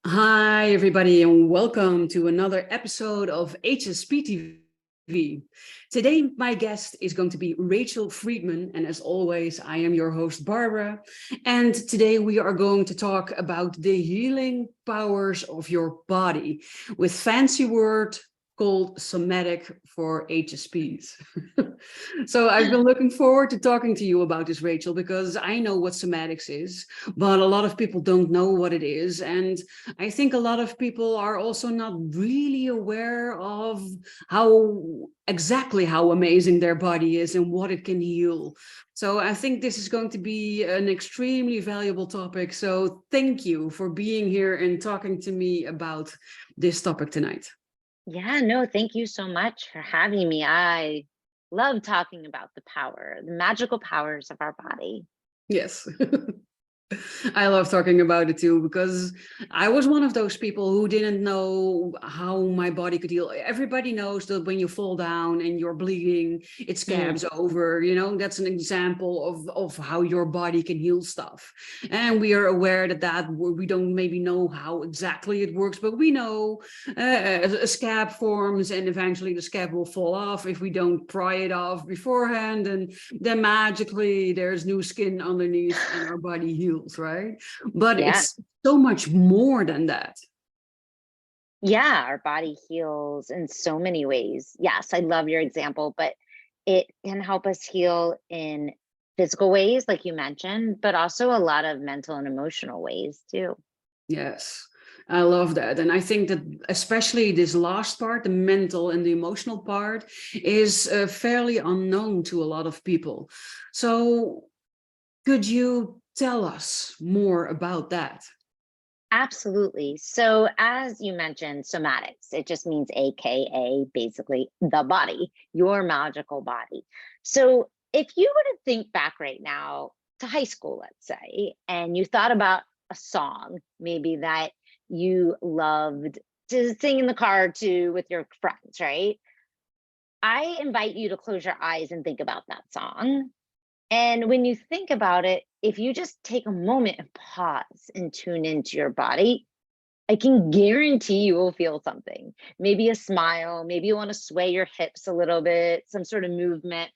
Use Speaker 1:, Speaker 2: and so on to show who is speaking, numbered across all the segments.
Speaker 1: Hi, everybody, and welcome to another episode of HSP TV. Today, my guest is going to be Rachel Friendman, and as always, I am your host, Barbara. And today we are going to talk about the healing powers of your body with fancy word called somatic for HSPs. So I've been looking forward to talking to you about this, Rachel, because I know what somatics is, but a lot of people don't know what it is. And I think a lot of people are also not really aware of exactly how amazing their body is and what it can heal. So I think this is going to be an extremely valuable topic. So thank you for being here and talking to me about this topic tonight.
Speaker 2: Yeah, no, thank you so much for having me. I love talking about the magical powers of our body.
Speaker 1: Yes. I love talking about it too, because I was one of those people who didn't know how my body could heal. Everybody knows that when you fall down and you're bleeding, it scabs over, that's an example of how your body can heal stuff. And we are aware that we don't maybe know how exactly it works, but we know a scab forms and eventually the scab will fall off if we don't pry it off beforehand. And then magically there's new skin underneath and our body heals. Right? But
Speaker 2: Yeah.
Speaker 1: it's so much more than that.
Speaker 2: Yeah, our body heals in so many ways. Yes, I love your example, but it can help us heal in physical ways, like you mentioned, but also a lot of mental and emotional ways too.
Speaker 1: Yes, I love that. And I think that especially this last part, the mental and the emotional part, is fairly unknown to a lot of people. So could you tell us more about that?
Speaker 2: Absolutely. So, as you mentioned, somatics, it just means AKA basically the body, your magical body. So, if you were to think back right now to high school, let's say, and you thought about a song maybe that you loved to sing in the car to with your friends, right? I invite you to close your eyes and think about that song. And when you think about it, if you just take a moment and pause and tune into your body, I can guarantee you will feel something. Maybe a smile, maybe you want to sway your hips a little bit, some sort of movement.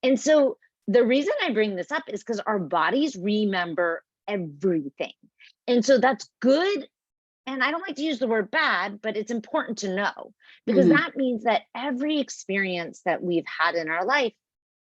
Speaker 2: And so the reason I bring this up is because our bodies remember everything. And so that's good. And I don't like to use the word bad, but it's important to know because
Speaker 1: Mhm.
Speaker 2: that means that every experience that we've had in our life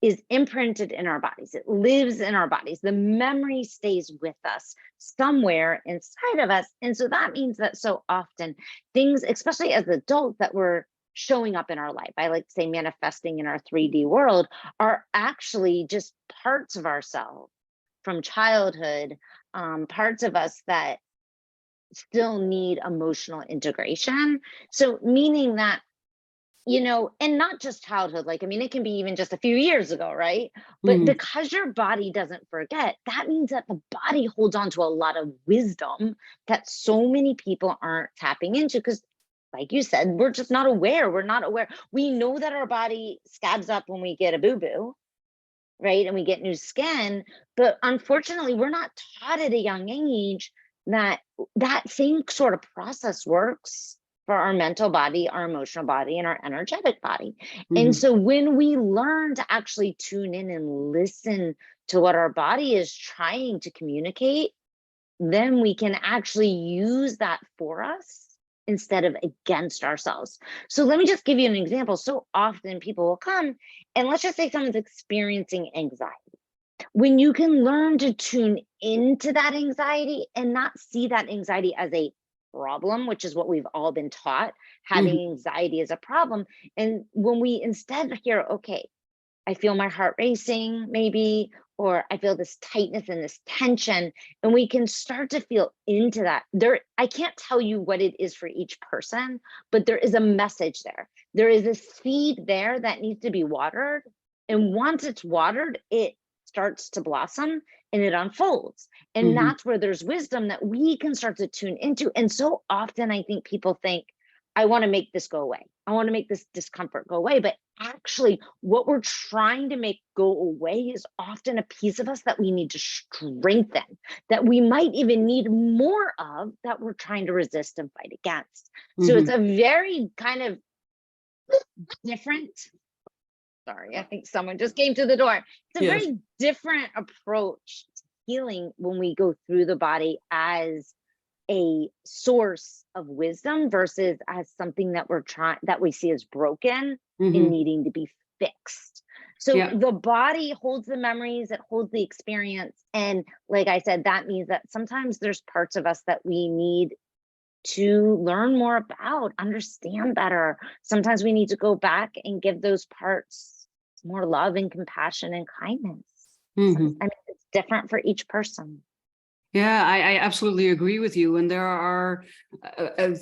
Speaker 2: is imprinted in our bodies. It lives in our bodies. The memory stays with us somewhere inside of us. And so that means that so often things, especially as adults, that were showing up in our life, I like to say manifesting in our 3D world, are actually just parts of ourselves from childhood, parts of us that still need emotional integration. So, meaning that and not just childhood, like, I mean, it can be even just a few years ago, right? But
Speaker 1: Mhm.
Speaker 2: because your body doesn't forget, that means that the body holds on to a lot of wisdom that so many people aren't tapping into because, like you said, we're just not aware. We're not aware. We know that our body scabs up when we get a boo boo, right? And we get new skin. But unfortunately, we're not taught at a young age that that same sort of process works for our mental body, our emotional body, and our energetic body. And
Speaker 1: Mhm.
Speaker 2: so when we learn to actually tune in and listen to what our body is trying to communicate, then we can actually use that for us instead of against ourselves. So let me just give you an example. So often people will come and let's just say someone's experiencing anxiety. When you can learn to tune into that anxiety and not see that anxiety as a problem, which is what we've all been taught,
Speaker 1: Mhm.
Speaker 2: having anxiety is a problem. And when we instead hear, okay, I feel my heart racing, maybe, or I feel this tightness and this tension. And we can start to feel into that. I can't tell you what it is for each person, but there is a message there. There is a seed there that needs to be watered. And once it's watered, it starts to blossom and it unfolds. And
Speaker 1: Mhm.
Speaker 2: that's where there's wisdom that we can start to tune into. And so often I think people think, I want to make this go away. I want to make this discomfort go away. But actually, what we're trying to make go away is often a piece of us that we need to strengthen, that we might even need more of, that we're trying to resist and fight against. So it's a very kind of different, sorry, I think someone just came to the door. It's a very different approach to healing when we go through the body as a source of wisdom versus as something that we see as broken and needing to be fixed. So the body holds the memories, it holds the experience. And like I said, that means that sometimes there's parts of us that we need to learn more about, understand better. Sometimes we need to go back and give those parts more love and compassion and kindness. I mean, it's different for each person.
Speaker 1: Yeah, I absolutely agree with you. And there are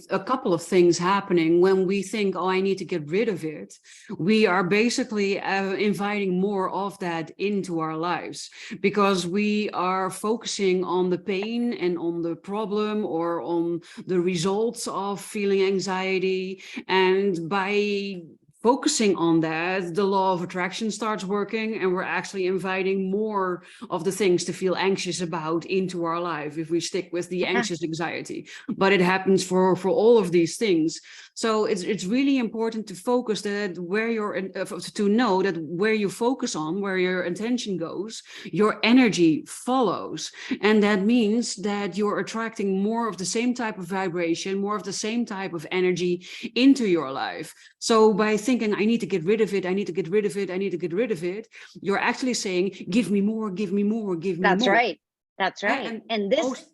Speaker 1: a couple of things happening when we think, oh, I need to get rid of it. We are basically inviting more of that into our lives because we are focusing on the pain and on the problem or on the results of feeling anxiety. And by focusing on that, the law of attraction starts working, and we're actually inviting more of the things to feel anxious about into our life if we stick with the anxious anxiety. But it happens for all of these things. So it's really important to focus that where you're to know that where you focus on, where your attention goes, your energy follows. And that means that you're attracting more of the same type of vibration, more of the same type of energy into your life. So by thinking, I need to get rid of it, I need to get rid of it, I need to get rid of it, you're actually saying, give me more, give me more, give me more.
Speaker 2: That's right. That's right. And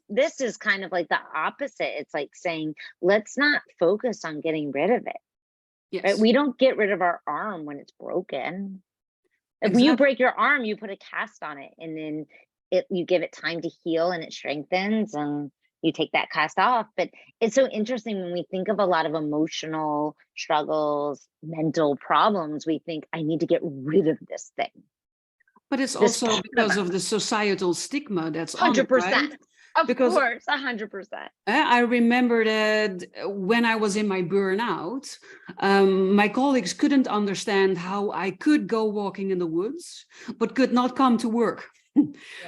Speaker 2: this is kind of like the opposite. It's like saying, let's not focus on getting rid of it.
Speaker 1: Yes.
Speaker 2: Right? We don't get rid of our arm when it's broken. If you break your arm, you put a cast on it, and then you give it time to heal and it strengthens, and you take that cast off. But it's so interesting when we think of a lot of emotional struggles, mental problems, we think, I need to get rid of this thing.
Speaker 1: But it's also because of the societal stigma that's
Speaker 2: 100%.
Speaker 1: Right?
Speaker 2: Of course, 100%.
Speaker 1: I remember that when I was in my burnout, my colleagues couldn't understand how I could go walking in the woods, but could not come to work.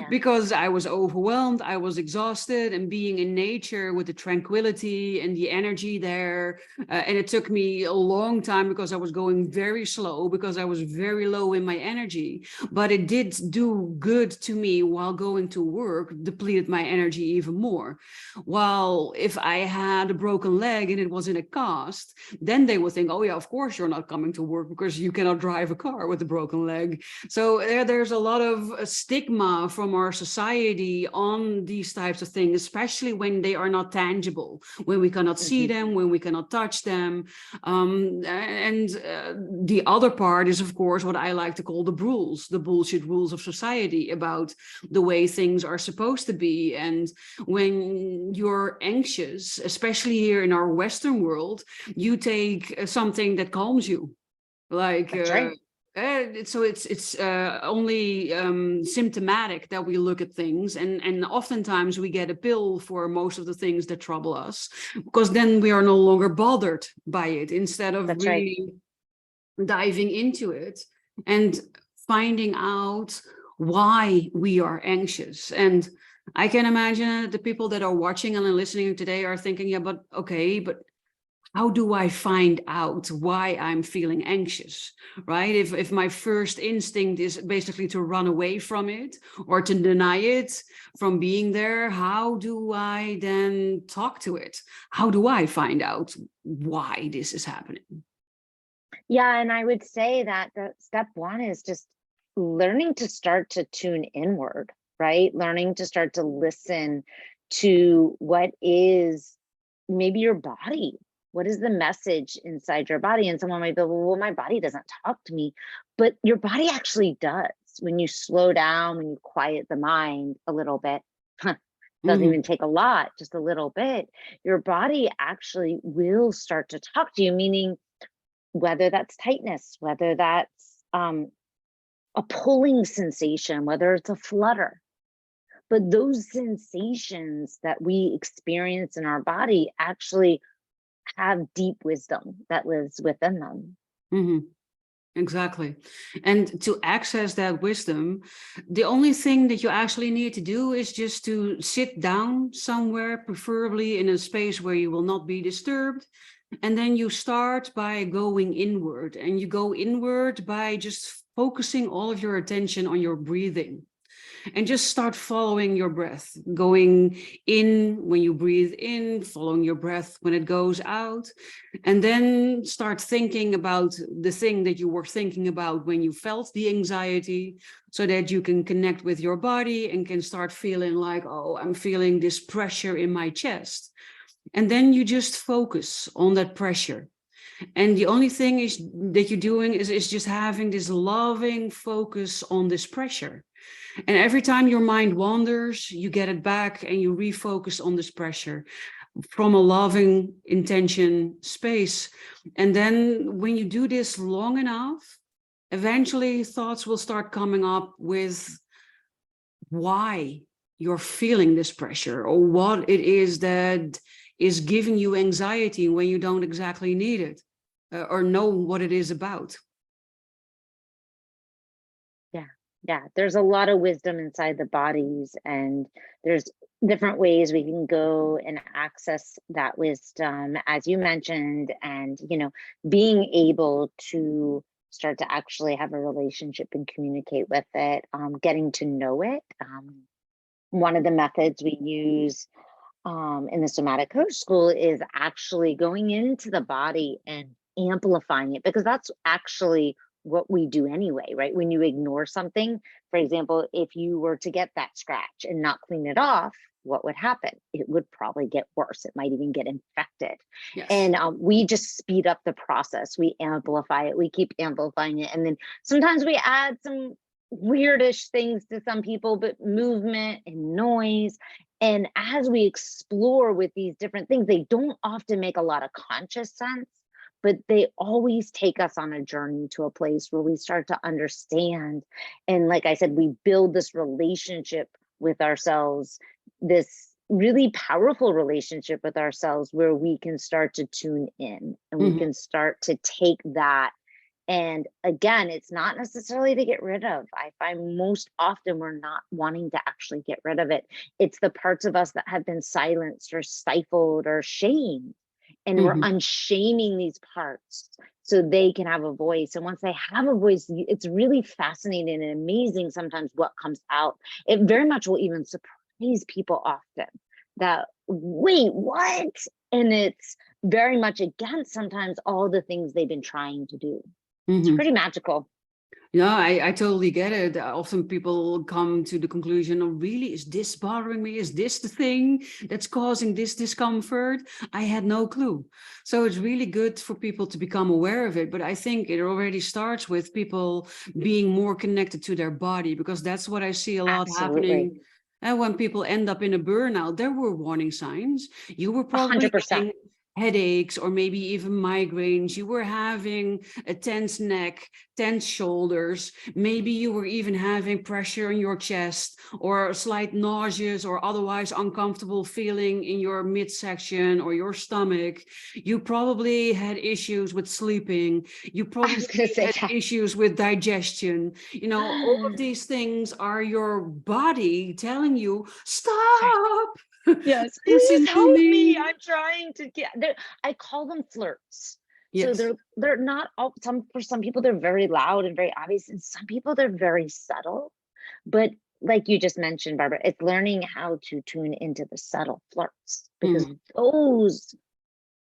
Speaker 1: Because I was overwhelmed, I was exhausted, and being in nature with the tranquility and the energy there. And it took me a long time because I was going very slow, because I was very low in my energy. But it did do good to me while going to work, depleted my energy even more. While if I had a broken leg and it was in a cast, then they would think, oh yeah, of course you're not coming to work because you cannot drive a car with a broken leg. So there's a lot of stigma from our society on these types of things, especially when they are not tangible, when we cannot see them, when we cannot touch them. The other part is, of course, what I like to call the bullshit rules of society about the way things are supposed to be. And when you're anxious, especially here in our Western world, you take something that calms you. Like so it's only symptomatic that we look at things, and oftentimes we get a pill for most of the things that trouble us, because then we are no longer bothered by it, instead of diving into it and finding out why we are anxious. And I can imagine the people that are watching and listening today are thinking, yeah, but how do I find out why I'm feeling anxious, right? If my first instinct is basically to run away from it or to deny it from being there, how do I then talk to it? How do I find out why this is happening?
Speaker 2: Yeah, and I would say that the step one is just learning to start to tune inward, right? Learning to start to listen to what is maybe your body. What is the message inside your body? And someone might be, well, my body doesn't talk to me, but your body actually does. When you slow down, when you quiet the mind a little bit, doesn't even take a lot, just a little bit, your body actually will start to talk to you, meaning whether that's tightness, whether that's a pulling sensation, whether it's a flutter. But those sensations that we experience in our body actually have deep wisdom that lives within them.
Speaker 1: Hmm. Exactly. And to access that wisdom, the only thing that you actually need to do is just to sit down somewhere, preferably in a space where you will not be disturbed. And then you start by going inward, and you go inward by just focusing all of your attention on your breathing. And just start following your breath, going in when you breathe in, following your breath when it goes out, and then start thinking about the thing that you were thinking about when you felt the anxiety, so that you can connect with your body and can start feeling like, oh, I'm feeling this pressure in my chest. And then you just focus on that pressure. And the only thing is that you're doing is just having this loving focus on this pressure. And every time your mind wanders, you get it back and you refocus on this pressure from a loving intention space. And then when you do this long enough, eventually thoughts will start coming up with why you're feeling this pressure, or what it is that is giving you anxiety when you don't exactly need it, or know what it is about.
Speaker 2: Yeah, there's a lot of wisdom inside the bodies, and there's different ways we can go and access that wisdom, as you mentioned, and being able to start to actually have a relationship and communicate with it, getting to know it. One of the methods we use in the somatic coach school is actually going into the body and amplifying it, because that's actually what we do anyway, right? When you ignore something, for example, if you were to get that scratch and not clean it off, what would happen? It would probably get worse. It might even get infected.
Speaker 1: Yes.
Speaker 2: And we just speed up the process. We amplify it. We keep amplifying it. And then sometimes we add some weirdish things to some people, but movement and noise. And as we explore with these different things, they don't often make a lot of conscious sense, but they always take us on a journey to a place where we start to understand. And like I said, we build this relationship with ourselves, this really powerful relationship with ourselves, where we can start to tune in and we can start to take that. And again, it's not necessarily to get rid of. I find most often we're not wanting to actually get rid of it. It's the parts of us that have been silenced or stifled or shamed. And we're unshaming these parts so they can have a voice. And once they have a voice, it's really fascinating and amazing sometimes what comes out. It very much will even surprise people often that, wait, what? And it's very much against sometimes all the things they've been trying to do. It's pretty magical.
Speaker 1: Yeah, I totally get it. Often people come to the conclusion, oh, really, is this bothering me? Is this the thing that's causing this discomfort? I had no clue. So it's really good for people to become aware of it. But I think it already starts with people being more connected to their body, because that's what I see a lot happening. And when people end up in a burnout, there were warning signs. You were probably
Speaker 2: 100%.
Speaker 1: getting headaches or maybe even migraines. You were having a tense neck, tense shoulders. Maybe you were even having pressure in your chest, or slight nauseous or otherwise uncomfortable feeling in your midsection or your stomach. You probably had issues with sleeping. You probably had issues with digestion. All of these things are your body telling you, stop.
Speaker 2: Yes,
Speaker 1: Listen
Speaker 2: please help
Speaker 1: to
Speaker 2: me. I'm trying to get there. I call them flirts.
Speaker 1: Yes.
Speaker 2: So they're not all, for some people they're very loud and very obvious, and some people they're very subtle. But like you just mentioned, Barbara, it's learning how to tune into the subtle flirts, because those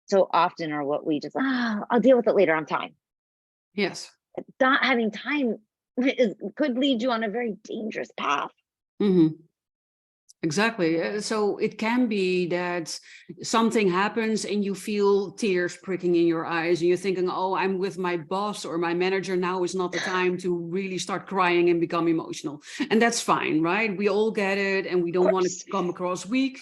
Speaker 2: so often are what we just, I'll deal with it later on time.
Speaker 1: Yes.
Speaker 2: Not having time could lead you on a very dangerous path.
Speaker 1: Exactly. So it can be that something happens and you feel tears pricking in your eyes and you're thinking, oh, I'm with my boss or my manager. Now is not the time to really start crying and become emotional. And that's fine, right? We all get it and we don't want to come across weak.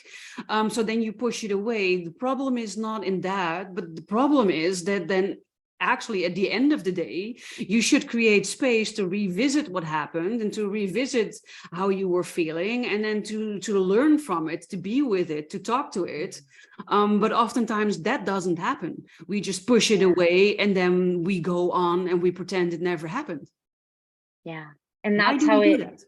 Speaker 1: So then you push it away. The problem is not in that, but the problem is that then actually at the end of the day, you should create space to revisit what happened and to revisit how you were feeling, and then to learn from it, to be with it, to talk to it. But oftentimes that doesn't happen. We just push it away, and then we go on and we pretend it never happened.
Speaker 2: Yeah. And
Speaker 1: Why
Speaker 2: that's
Speaker 1: do we
Speaker 2: how
Speaker 1: do
Speaker 2: it,
Speaker 1: that?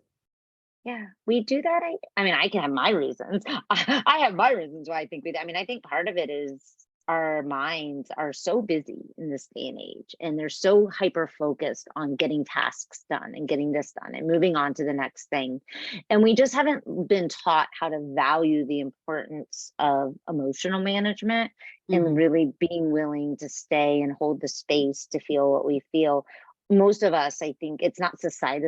Speaker 2: yeah, we do that. I mean, I can have my reasons. I have my reasons why I think we do. I mean, I think part of it is our minds are so busy in this day and age, and they're so hyper focused on getting tasks done and getting this done and moving on to the next thing. And we just haven't been taught how to value the importance of emotional management and really being willing to stay and hold the space to feel what we feel. Most of us, I think it's not society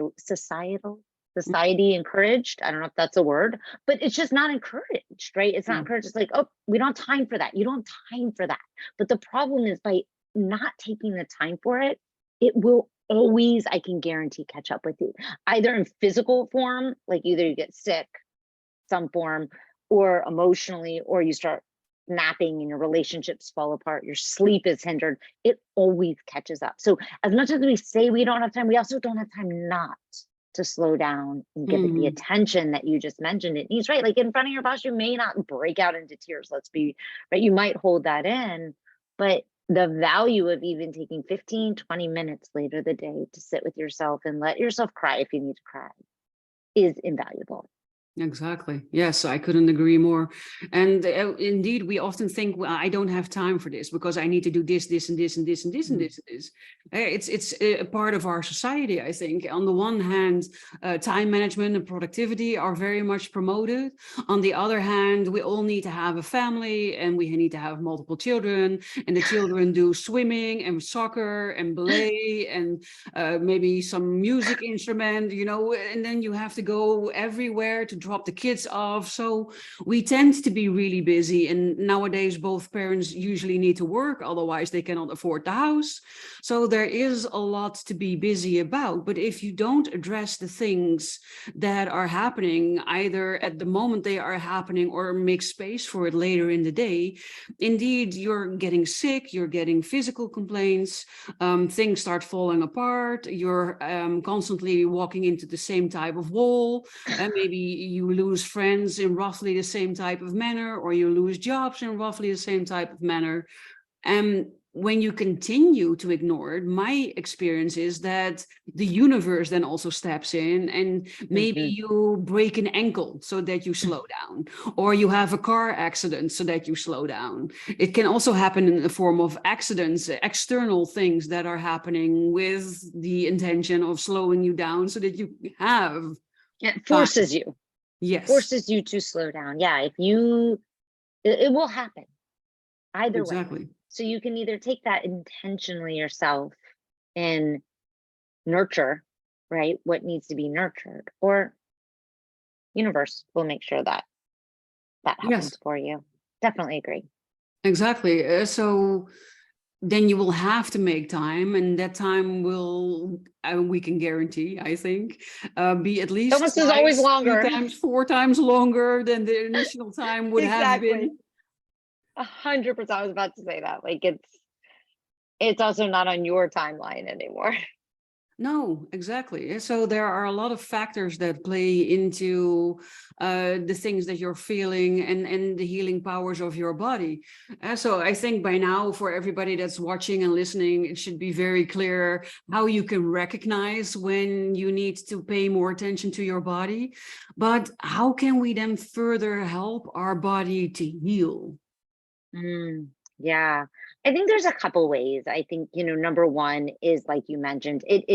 Speaker 2: encouraged. I don't know if that's a word, but it's just not encouraged, right? It's not encouraged. It's like, oh, we don't have time for that. You don't have time for that. But the problem is, by not taking the time for it, it will always, I can guarantee, catch up with you, either in physical form, like either you get sick, some form, or emotionally, or you start napping and your relationships fall apart, your sleep is hindered. It always catches up. So as much as we say we don't have time, we also don't have time not to slow down and give it the attention that you just mentioned it needs, right? Like in front of your boss, you may not break out into tears, let's be right, you might hold that in, but the value of even taking 15-20 minutes later the day to sit with yourself and let yourself cry if you need to cry is invaluable.
Speaker 1: Exactly. Yes, I couldn't agree more. And indeed, we often think, well, I don't have time for this because I need to do this, this, and this, and this, and this, and this, and this. It's a part of our society, I think. On the one hand, time management and productivity are very much promoted. On the other hand, we all need to have a family, and we need to have multiple children, and the children do swimming and soccer and ballet and maybe some music instrument, you know, and then you have to go everywhere to drop the kids off. So we tend to be really busy, and nowadays both parents usually need to work, otherwise they cannot afford the house. So there is a lot to be busy about. But if you don't address the things that are happening, either at the moment they are happening or make space for it later in the day, indeed you're getting sick, you're getting physical complaints, things start falling apart, you're constantly walking into the same type of wall, and maybe you lose friends in roughly the same type of manner, or you lose jobs in roughly the same type of manner. And when you continue to ignore it, my experience is that the universe then also steps in, and maybe you break an ankle so that you slow down, or you have a car accident so that you slow down. It can also happen in the form of accidents, external things that are happening with the intention of slowing you down so that you have
Speaker 2: It forces you.
Speaker 1: Yes.
Speaker 2: Forces you to slow down. Yeah, if you, it will happen either way.
Speaker 1: Exactly.
Speaker 2: So you can either take that intentionally yourself and nurture, right, what needs to be nurtured, or universe will make sure that that happens
Speaker 1: Yes,
Speaker 2: for you. Definitely agree.
Speaker 1: exactly. So then you will have to make time, and that time will, we can guarantee, I think, be at least
Speaker 2: Almost is always
Speaker 1: twice, three
Speaker 2: longer.
Speaker 1: times, four times longer than the initial time would have
Speaker 2: Exactly.
Speaker 1: been.
Speaker 2: 100%. I was about to say that. Like it's also not on your timeline anymore.
Speaker 1: No, exactly. So there are a lot of factors that play into the things that you're feeling, and the healing powers of your body. So I think by now, for everybody that's watching and listening, it should be very clear how you can recognize when you need to pay more attention to your body. But how can we then further help our body to heal?
Speaker 2: Yeah, I think there's a couple ways. I think, number one is, like you mentioned, it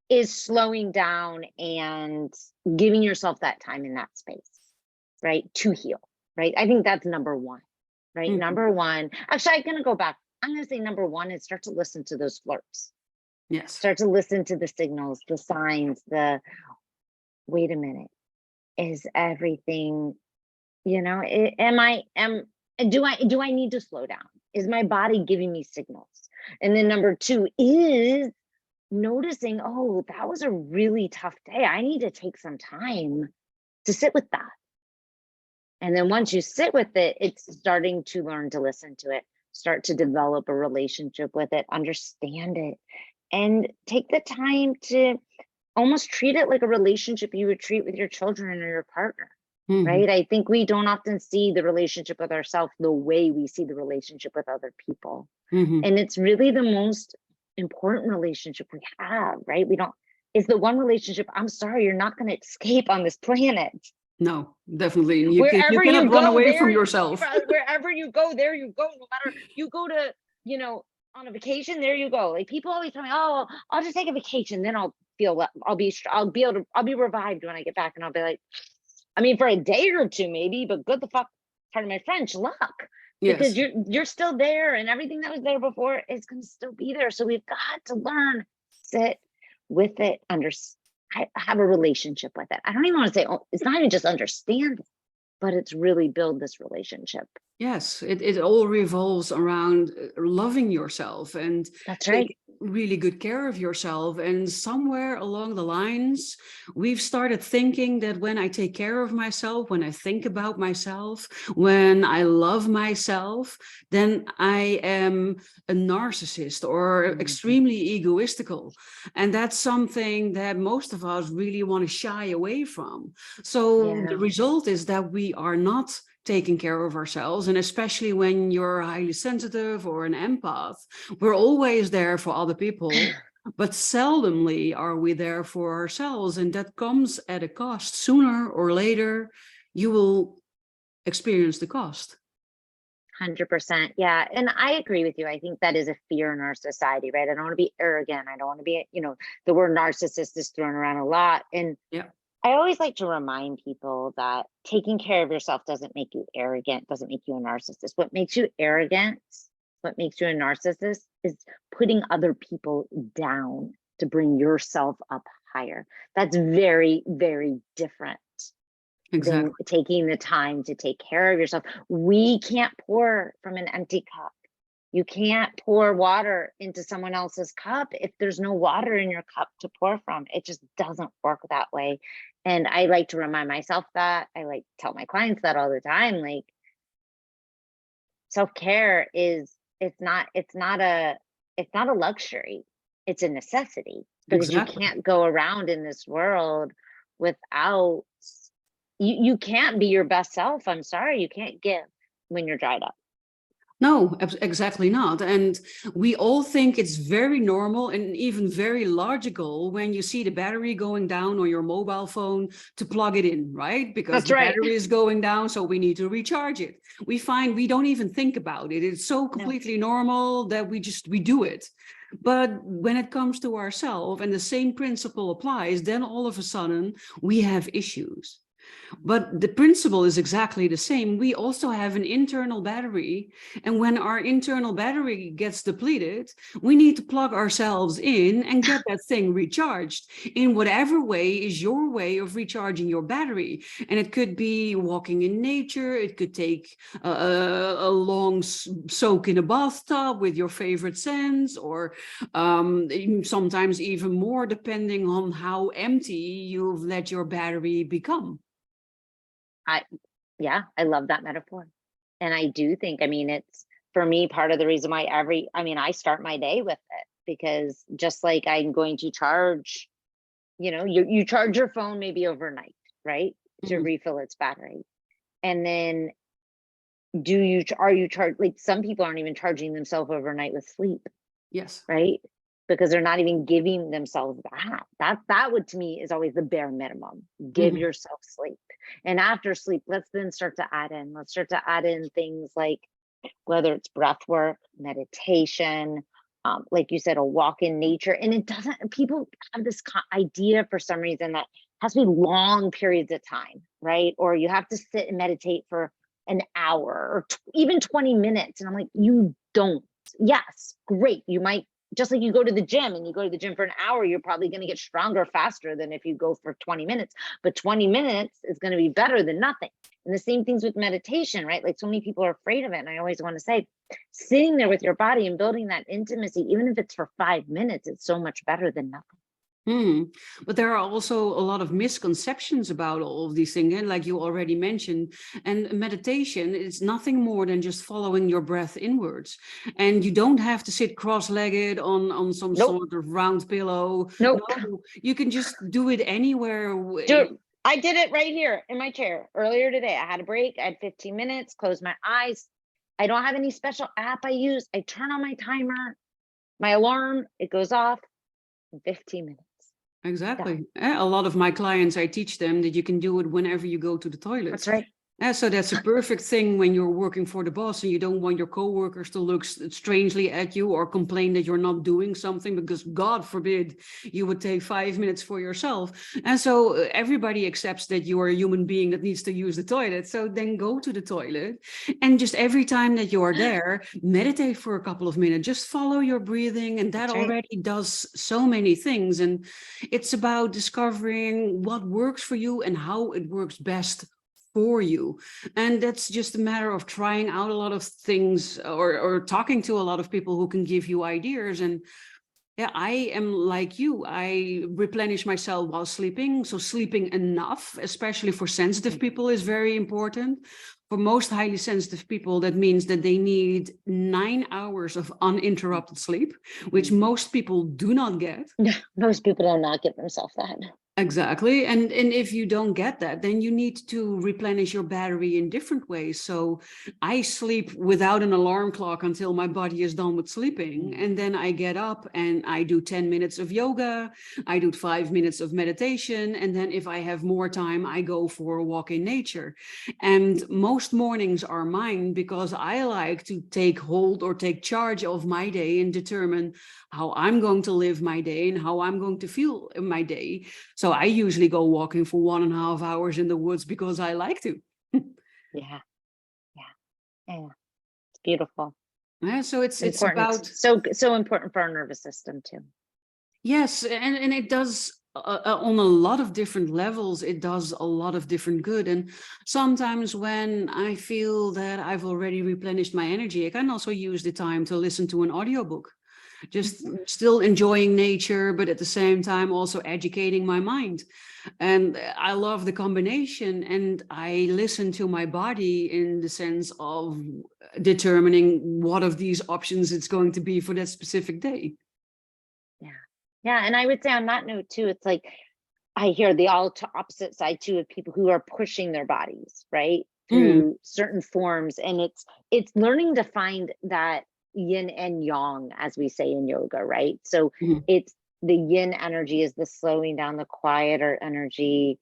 Speaker 2: is slowing down and giving yourself that time in that space, right, to heal, right? I think that's number one, right? Number one, actually, I'm going to go back. I'm going to say number one is start to listen to those flirts.
Speaker 1: Yes.
Speaker 2: Start to listen to the signals, the signs, wait a minute, is everything, do I need to slow down? Is my body giving me signals? And then number two is noticing, oh, that was a really tough day. I need to take some time to sit with that. And then once you sit with it, it's starting to learn to listen to it. start to develop a relationship with it, understand it, and take the time to almost treat it like a relationship you would treat with your children or your partner. Right? I think we don't often see the relationship with ourselves the way we see the relationship with other people. And it's really the most important relationship we have, right? It's the one relationship, I'm sorry, you're not going to escape on this planet.
Speaker 1: No, definitely. You
Speaker 2: Wherever
Speaker 1: cannot
Speaker 2: you
Speaker 1: run
Speaker 2: go,
Speaker 1: away
Speaker 2: there,
Speaker 1: from yourself.
Speaker 2: wherever you go, there you go. No matter, you go to, on a vacation, there you go. Like, people always tell me, oh, I'll just take a vacation, then I'll be revived when I get back. And I'll be like, I mean, for a day or two, maybe, but good the fuck, pardon my French, luck. Because
Speaker 1: Yes.
Speaker 2: you're still there, and everything that was there before is going to still be there. So we've got to learn, sit with it, have a relationship with it. I don't even want to say, oh, it's not even just understand it, but it's really build this relationship.
Speaker 1: Yes, it all revolves around loving yourself and
Speaker 2: That's right.
Speaker 1: take really good care of yourself. And somewhere along the lines, we've started thinking that when I take care of myself, when I think about myself, when I love myself, then I am a narcissist or extremely egoistical. And that's something that most of us really want to shy away from. So the result is that we are not taking care of ourselves. And especially when you're highly sensitive or an empath, we're always there for other people, but seldomly are we there for ourselves. And that comes at a cost. Sooner or later, you will experience the cost.
Speaker 2: 100%. Yeah. And I agree with you. I think that is a fear in our society, right? I don't want to be arrogant. I don't want to be, the word narcissist is thrown around a lot. And
Speaker 1: yeah.
Speaker 2: I always like to remind people that taking care of yourself doesn't make you arrogant, doesn't make you a narcissist. What makes you arrogant, what makes you a narcissist is putting other people down to bring yourself up higher. That's very, very different than taking the time to take care of yourself. We can't pour from an empty cup. You can't pour water into someone else's cup if there's no water in your cup to pour from. It just doesn't work that way. And I like to remind myself that. I like to tell my clients that all the time. Like, self-care it's not a luxury. It's a necessity, because you can't go around in this world without, you can't be your best self. I'm sorry, you can't give when you're dried up.
Speaker 1: No, exactly not. And we all think it's very normal and even very logical when you see the battery going down on your mobile phone to plug it in, right? Because the battery is going down, so we need to recharge it. We find we don't even think about it. It's so completely normal that we do it. But when it comes to ourselves and the same principle applies, then all of a sudden we have issues. But the principle is exactly the same. We also have an internal battery. And when our internal battery gets depleted, we need to plug ourselves in and get that thing recharged in whatever way is your way of recharging your battery. And it could be walking in nature. It could take a long soak in a bathtub with your favorite scents, or sometimes even more, depending on how empty you've let your battery become.
Speaker 2: I love that metaphor. And I do think, it's, for me, part of the reason why I start my day with it, because just like I'm going to charge, you charge your phone maybe overnight, right? To refill its battery. And then are you charged? Like, some people aren't even charging themselves overnight with sleep.
Speaker 1: Yes.
Speaker 2: Right? Because they're not even giving themselves that would, to me, is always the bare minimum. Give yourself sleep. And after sleep, let's start to add in things like, whether it's breath work, meditation, like you said, a walk in nature. And it doesn't, people have this idea for some reason that has to be long periods of time, right? Or you have to sit and meditate for an hour or even 20 minutes. And I'm like, you don't. Yes, great. You might, just like you go to the gym and you go to the gym for an hour, you're probably going to get stronger faster than if you go for 20 minutes. But 20 minutes is going to be better than nothing. And the same things with meditation, right? Like, so many people are afraid of it. And I always want to say, sitting there with your body and building that intimacy, even if it's for 5 minutes, it's so much better than nothing.
Speaker 1: But there are also a lot of misconceptions about all of these things, and like you already mentioned. And meditation is nothing more than just following your breath inwards. And you don't have to sit cross-legged on some
Speaker 2: Nope.
Speaker 1: sort of round pillow.
Speaker 2: Nope.
Speaker 1: No, you can just do it anywhere.
Speaker 2: I did it right here in my chair earlier today. I had a break. I had 15 minutes, closed my eyes. I don't have any special app I use. I turn on my timer, my alarm, it goes off in 15 minutes.
Speaker 1: Exactly. A lot of my clients, I teach them that you can do it whenever you go to the toilet.
Speaker 2: That's right.
Speaker 1: So that's a perfect thing when you're working for the boss and you don't want your coworkers to look strangely at you or complain that you're not doing something, because God forbid you would take 5 minutes for yourself. And so everybody accepts that you are a human being that needs to use the toilet. So then go to the toilet, and just every time that you are there, meditate for a couple of minutes, just follow your breathing. And that already does so many things. And it's about discovering what works for you and how it works best for you. And that's just a matter of trying out a lot of things, or talking to a lot of people who can give you ideas. And yeah, I am like you. I replenish myself while sleeping. So sleeping enough, especially for sensitive people, is very important. For most highly sensitive people, that means that they need 9 hours of uninterrupted sleep, which most people do not get.
Speaker 2: Most people do not give themselves that.
Speaker 1: Exactly. And if you don't get that, then you need to replenish your battery in different ways. So I sleep without an alarm clock until my body is done with sleeping. And then I get up and I do 10 minutes of yoga. I do 5 minutes of meditation. And then if I have more time, I go for a walk in nature. And most mornings are mine because I like to take hold or take charge of my day and determine how I'm going to live my day and how I'm going to feel in my day. So I usually go walking for 1.5 hours in the woods because I like to.
Speaker 2: Yeah. It's beautiful.
Speaker 1: Yeah, so it's
Speaker 2: Important.
Speaker 1: about
Speaker 2: So important for our nervous system too.
Speaker 1: yes, and it does on a lot of different levels. It does a lot of different good. And sometimes when I feel that I've already replenished my energy, I can also use the time to listen to an audiobook. Just still enjoying nature, but at the same time also educating my mind. And I love the combination, and I listen to my body in the sense of determining what of these options it's going to be for that specific day.
Speaker 2: Yeah. And I would say on that note too, it's like I hear the opposite side too of people who are pushing their bodies, right, through certain forms. And it's learning to find that yin and yang, as we say in yoga, right? So it's the yin energy is the slowing down, the quieter energy,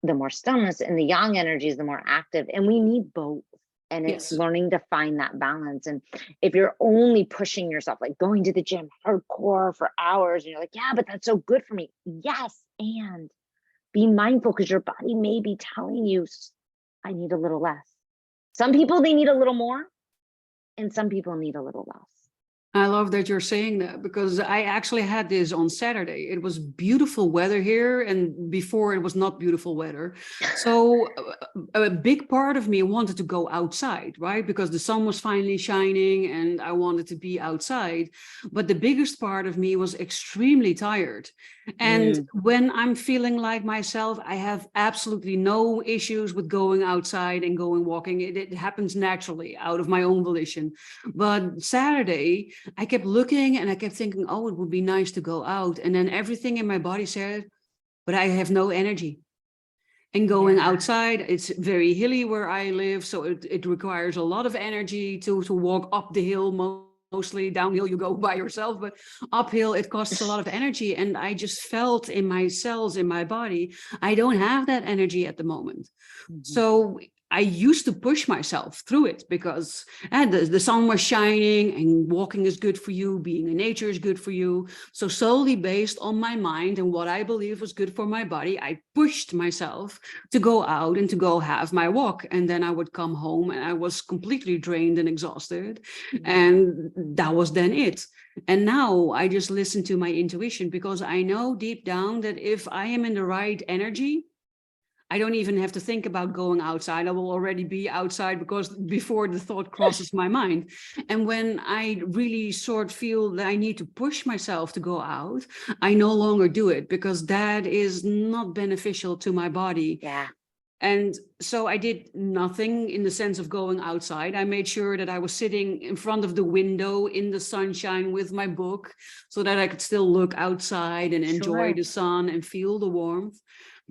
Speaker 2: the more stillness, and the yang energy is the more active. And we need both. And it's learning to find that balance. And if you're only pushing yourself, like going to the gym hardcore for hours, and you're like, yeah, but that's so good for me. Yes. And be mindful, because your body may be telling you, I need a little less. Some people, they need a little more, and some people need a little less.
Speaker 1: I love that you're saying that, because I actually had this on Saturday. It was beautiful weather here, and before it was not beautiful weather. So a big part of me wanted to go outside, right? Because the sun was finally shining and I wanted to be outside. But the biggest part of me was extremely tired. And when I'm feeling like myself, I have absolutely no issues with going outside and going walking. It happens naturally out of my own volition. But Saturday, I kept looking and I kept thinking, oh, it would be nice to go out. And then everything in my body said, but I have no energy. And going outside, it's very hilly where I live. So it requires a lot of energy to walk up the hill. Mostly downhill, you go by yourself, but uphill, it costs a lot of energy. And I just felt in my cells, in my body, I don't have that energy at the moment. So I used to push myself through it because the sun was shining and walking is good for you. Being in nature is good for you. So solely based on my mind and what I believe was good for my body, I pushed myself to go out and to go have my walk. And then I would come home and I was completely drained and exhausted. And that was then it. And now I just listen to my intuition, because I know deep down that if I am in the right energy, I don't even have to think about going outside. I will already be outside because before the thought crosses my mind. And when I really sort of feel that I need to push myself to go out, I no longer do it because that is not beneficial to my body.
Speaker 2: Yeah.
Speaker 1: And so I did nothing in the sense of going outside. I made sure that I was sitting in front of the window in the sunshine with my book so that I could still look outside and enjoy
Speaker 2: Sure.
Speaker 1: the sun and feel the warmth.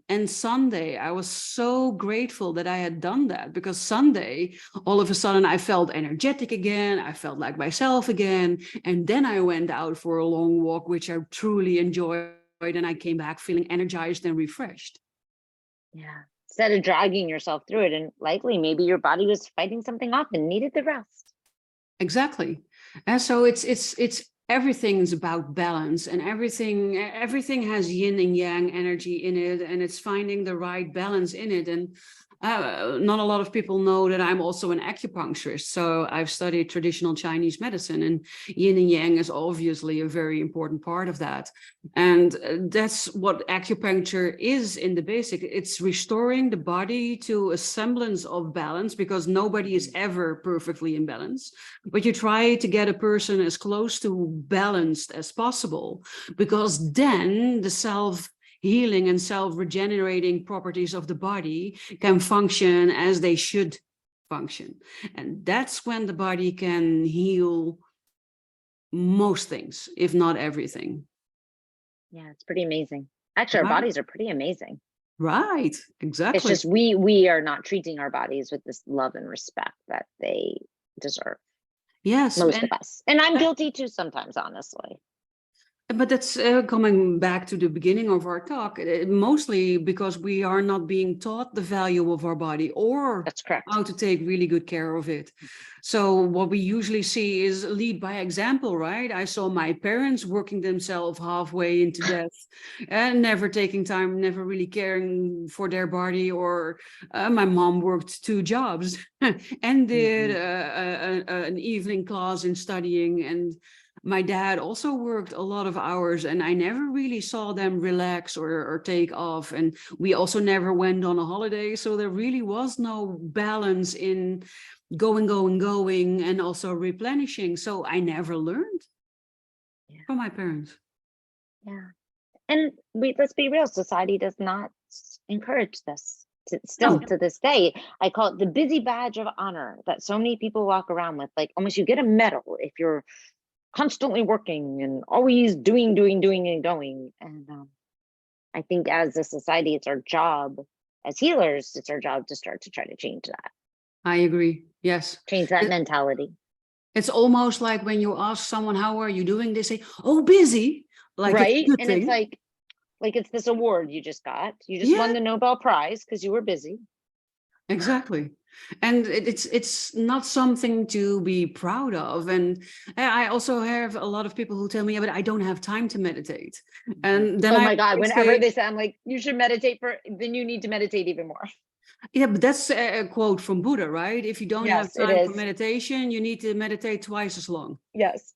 Speaker 1: And Sunday, I was so grateful that I had done that, because Sunday, all of a sudden, I felt energetic again. I felt like myself again. And then I went out for a long walk, which I truly enjoyed. And I came back feeling energized and refreshed.
Speaker 2: Yeah. Instead of dragging yourself through it, and likely maybe your body was fighting something off and needed the rest.
Speaker 1: Exactly. And so it's everything is about balance, and everything has yin and yang energy in it, and it's finding the right balance in it. And not a lot of people know that I'm also an acupuncturist. So I've studied traditional Chinese medicine, and yin and yang is obviously a very important part of that. And that's what acupuncture is in the basic. It's restoring the body to a semblance of balance, because nobody is ever perfectly in balance. But you try to get a person as close to balanced as possible, because then the self-healing and self-regenerating properties of the body can function as they should function. And that's when the body can heal most things, if not everything.
Speaker 2: Yeah, it's pretty amazing. Actually, our
Speaker 1: Right.
Speaker 2: bodies are pretty amazing.
Speaker 1: Right,
Speaker 2: It's
Speaker 1: exactly.
Speaker 2: just we are not treating our bodies with this love and respect that they deserve,
Speaker 1: Yes,
Speaker 2: most of us. And I'm
Speaker 1: that-
Speaker 2: guilty too sometimes, honestly.
Speaker 1: but that's coming back to the beginning of our talk, mostly because we are not being taught the value of our body or
Speaker 2: That's correct.
Speaker 1: how to take really good care of it. So what we usually see is lead by example, right? I saw my parents working themselves halfway into death and never taking time, never really caring for their body. Or my mom worked 2 jobs and did an evening class in studying. And my dad also worked a lot of hours, and I never really saw them relax or take off. And we also never went on a holiday. So there really was no balance in going, and also replenishing. So I never learned from my parents.
Speaker 2: Yeah. And let's be real, society does not encourage this.
Speaker 1: No.
Speaker 2: Still to this day, I call it the busy badge of honor that so many people walk around with. Like almost you get a medal if you're constantly working and always doing and going. And I think as a society, it's our job as healers, it's our job to start to try to change that,
Speaker 1: I agree. Yes.
Speaker 2: change that mentality.
Speaker 1: It's almost like when you ask someone, how are you doing? They say, oh, busy. Like it's a
Speaker 2: Right.
Speaker 1: good
Speaker 2: And it's
Speaker 1: thing.
Speaker 2: like it's this award you just got. You just
Speaker 1: Yeah,
Speaker 2: won the Nobel Prize because you were busy.
Speaker 1: exactly. And it's not something to be proud of. And I also have a lot of people who tell me, yeah, but I don't have time to meditate. And then
Speaker 2: Oh
Speaker 1: I
Speaker 2: my God,
Speaker 1: always
Speaker 2: whenever
Speaker 1: say,
Speaker 2: they say, I'm like, you should meditate then you need to meditate even more.
Speaker 1: yeah, but that's a quote from Buddha, right? If you don't have
Speaker 2: Yes, it
Speaker 1: time for
Speaker 2: is.
Speaker 1: meditation, you need to meditate twice as long.
Speaker 2: Yes.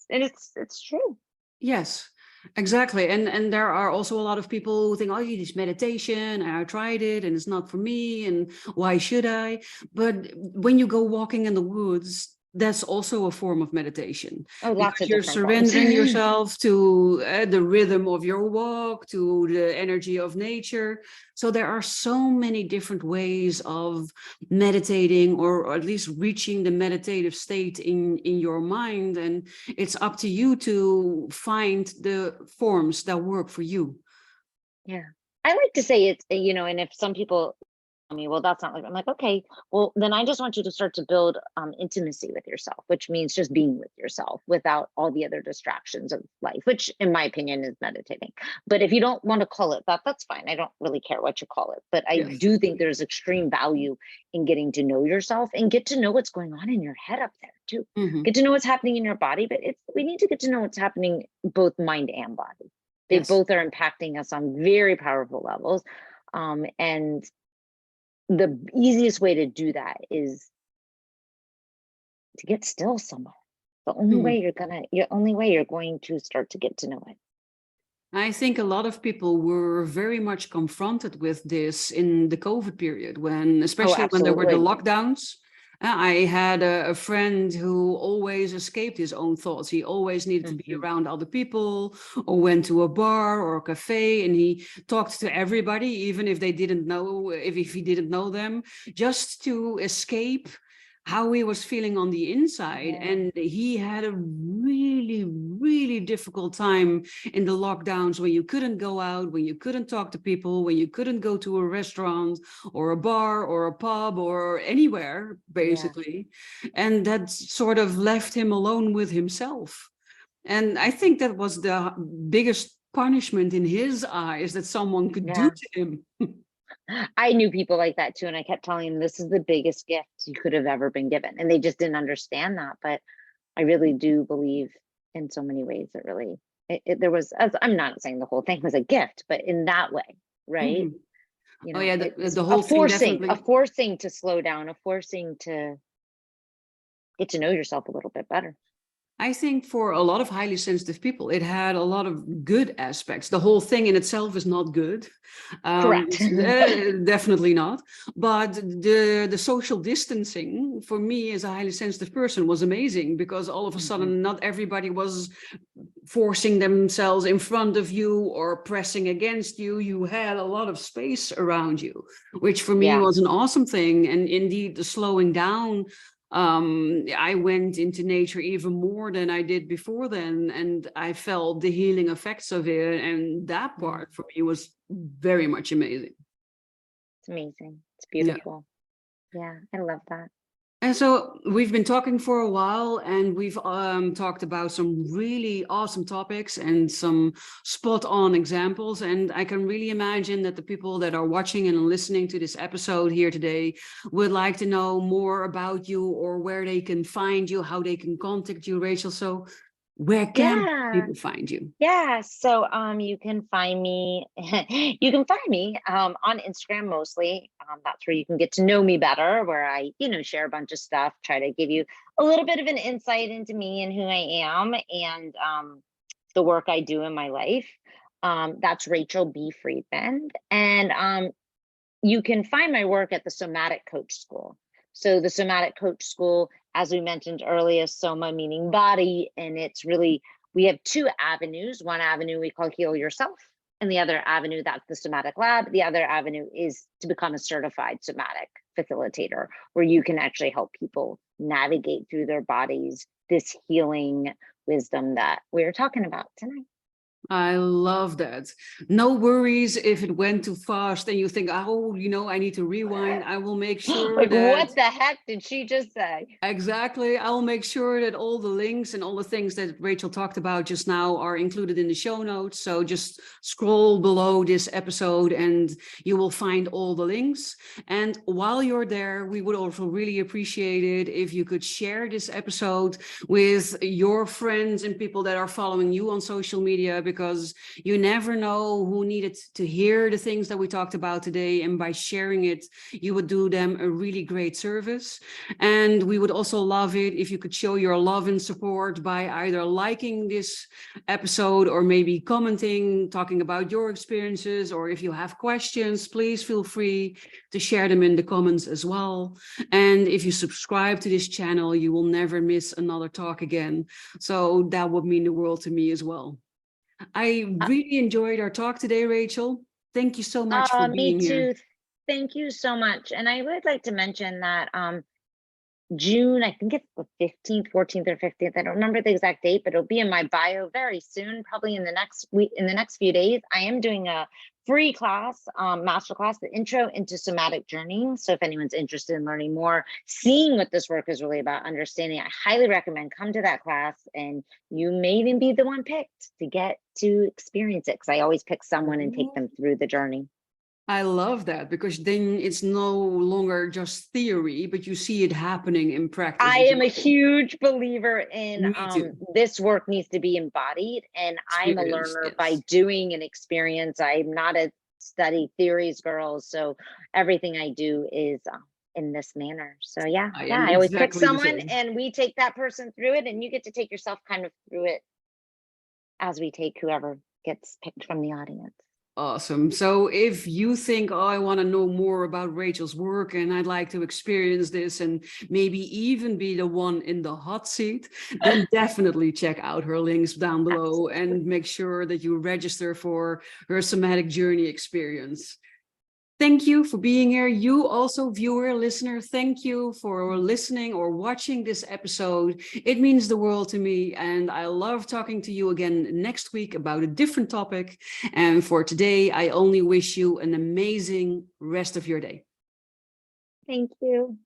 Speaker 2: And it's true.
Speaker 1: Yes, exactly. And there are also a lot of people who think, oh, you just meditation, and I tried it and it's not for me, and why should I? But when you go walking in the woods, that's also a form of meditation,
Speaker 2: Oh, lots
Speaker 1: because
Speaker 2: of
Speaker 1: you're
Speaker 2: different forms.
Speaker 1: surrendering yourself to the rhythm of your walk, to the energy of nature. So there are so many different ways of meditating, or at least reaching the meditative state in your mind. And it's up to you to find the forms that work for you.
Speaker 2: Yeah. I like to say it's, and if some people tell me, well, that's not like, I'm like, okay, well, then I just want you to start to build intimacy with yourself, which means just being with yourself without all the other distractions of life, which in my opinion is meditating. But if you don't want to call it that, that's fine. I don't really care what you call it. But I
Speaker 1: Yes.
Speaker 2: do think there's extreme value in getting to know yourself and get to know what's going on in your head up there too. Get to know what's happening in your body, but we need to get to know what's happening both mind and body. They
Speaker 1: Yes.
Speaker 2: both are impacting us on very powerful levels. And the easiest way to do that is to get still somewhere. The only way you're going to start to get to know it.
Speaker 1: I think a lot of people were very much confronted with this in the COVID period, when,
Speaker 2: Oh,
Speaker 1: especially when there were the
Speaker 2: absolutely.
Speaker 1: lockdowns. I had a friend who always escaped his own thoughts. He always needed to be
Speaker 2: Mhm.
Speaker 1: around other people, or went to a bar or a cafe, and he talked to everybody, even if they didn't know, if he didn't know them, just to escape how he was feeling on the inside.
Speaker 2: Yeah.
Speaker 1: And he had a really, really difficult time in the lockdowns, when you couldn't go out, when you couldn't talk to people, when you couldn't go to a restaurant or a bar or a pub or anywhere,
Speaker 2: Yeah.
Speaker 1: basically. And that sort of left him alone with himself. And I think that was the biggest punishment in his eyes that someone could do
Speaker 2: Yeah.
Speaker 1: to him.
Speaker 2: I knew people like that too, and I kept telling them this is the biggest gift you could have ever been given, and they just didn't understand that. But I really do believe, in so many ways, it really there was. As, I'm not saying the whole thing was a gift, but in that way, right?
Speaker 1: Mhm.
Speaker 2: You
Speaker 1: Oh
Speaker 2: know,
Speaker 1: yeah,
Speaker 2: it's
Speaker 1: the whole thing
Speaker 2: a
Speaker 1: definitely.
Speaker 2: forcing to slow down, a forcing to get to know yourself a little bit better.
Speaker 1: I think for a lot of highly sensitive people, it had a lot of good aspects. The whole thing in itself is not good.
Speaker 2: Correct.
Speaker 1: It's definitely not. But the social distancing for me as a highly sensitive person was amazing, because all of a
Speaker 2: Mhm.
Speaker 1: sudden not everybody was forcing themselves in front of you or pressing against you. You had a lot of space around you, which for me
Speaker 2: Yeah.
Speaker 1: was an awesome thing. And indeed, the slowing down, I went into nature even more than I did before then, and I felt the healing effects of it. And that
Speaker 2: Mm.
Speaker 1: part for me was very much amazing.
Speaker 2: It's amazing. It's
Speaker 1: Yeah.
Speaker 2: beautiful. Yeah, I love that.
Speaker 1: And so we've been talking for a while, and we've talked about some really awesome topics and some spot on examples. And I can really imagine that the people that are watching and listening to this episode here today would like to know more about you, or where they can find you, how they can contact you, Rachel. So where can
Speaker 2: Yeah.
Speaker 1: people find you?
Speaker 2: Yeah, so you can find me you can find me on Instagram mostly. That's where you can get to know me better, where I, share a bunch of stuff, try to give you a little bit of an insight into me and who I am, and the work I do in my life. That's Rachel B. Friedman. And you can find my work at the Somatic Coach School. So the Somatic Coach School, as we mentioned earlier, Soma meaning body, and it's really, we have two avenues. One avenue we call Heal Yourself, and the other avenue, that's the Somatic Lab. The other avenue is to become a certified somatic facilitator, where you can actually help people navigate through their bodies, this healing wisdom that we're talking about tonight.
Speaker 1: I love that. No worries if it went too fast and you think, oh, I need to rewind. I will make sure
Speaker 2: Like,
Speaker 1: that.
Speaker 2: what the heck did she just say?
Speaker 1: Exactly. I'll make sure that all the links and all the things that Rachel talked about just now are included in the show notes. So just scroll below this episode and you will find all the links. And while you're there, we would also really appreciate it if you could share this episode with your friends and people that are following you on social media, because you never know who needed to hear the things that we talked about today. And by sharing it, you would do them a really great service. And we would also love it if you could show your love and support by either liking this episode, or maybe commenting, talking about your experiences, or if you have questions, please feel free to share them in the comments as well. And if you subscribe to this channel, you will never miss another talk again. So that would mean the world to me as well. I really enjoyed our talk today, Rachel. Thank you so much for
Speaker 2: Me
Speaker 1: being here.
Speaker 2: too. Thank you so much. And I would like to mention that June, I think it's the 15th, 14th, or 15th. I don't remember the exact date, but it'll be in my bio very soon, probably in the next week, in the next few days. I am doing a free class, master class, the intro into somatic journeying. So if anyone's interested in learning more, seeing what this work is really about, understanding, I highly recommend come to that class, and you may even be the one picked to get to experience it, because I always pick someone and take them through the journey.
Speaker 1: I love that, because then it's no longer just theory, but you see it happening in practice
Speaker 2: I
Speaker 1: as
Speaker 2: am a
Speaker 1: well.
Speaker 2: huge believer in
Speaker 1: Me too.
Speaker 2: this work needs to be embodied, and I'm a
Speaker 1: Experience,
Speaker 2: learner by
Speaker 1: yes.
Speaker 2: doing and experience. I'm not a study theories girl, so everything I do is in this manner. So yeah,
Speaker 1: I
Speaker 2: yeah,
Speaker 1: am
Speaker 2: I always pick
Speaker 1: exactly the
Speaker 2: someone,
Speaker 1: same.
Speaker 2: and we take that person through it, and you get to take yourself kind of through it as we take whoever gets picked from the audience.
Speaker 1: Awesome. So if you think, oh, I want to know more about Rachel's work and I'd like to experience this and maybe even be the one in the hot seat, then definitely check out her links down below and make sure that you register for her somatic journey experience. Thank you for being here. You also, viewer, listener, thank you for listening or watching this episode. It means the world to me, and I love talking to you again next week about a different topic. And for today, I only wish you an amazing rest of your day.
Speaker 2: Thank you.